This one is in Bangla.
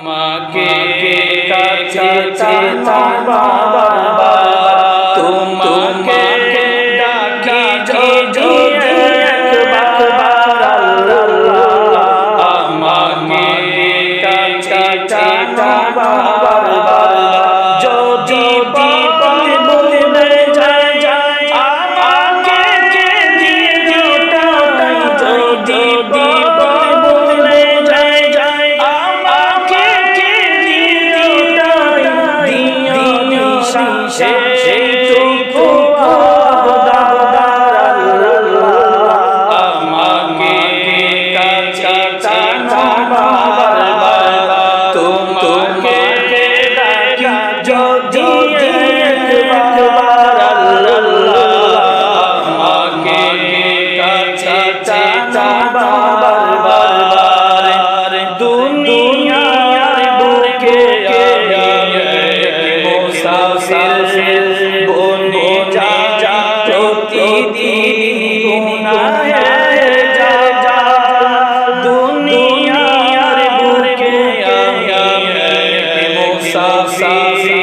আমাকে কাছে বাবা তোমাকে ডাকি যদি একবার আল্লাহ আমাকে কাছে বাবা যদি বিপদ বলে যায় আমাকে দিও তাই যদি বিপদ বলে যায় আমাকে দিও সেইটুকু আমাকে কাছে তোমাকে ডাকি যদি একবার আল্লাহ আমাকে কাছে বারবার দুনিয়ার বুকে মুসাফির বনে যা প্রতিদিন গুনাহে যা দুনিয়ার বুকে মুসাফির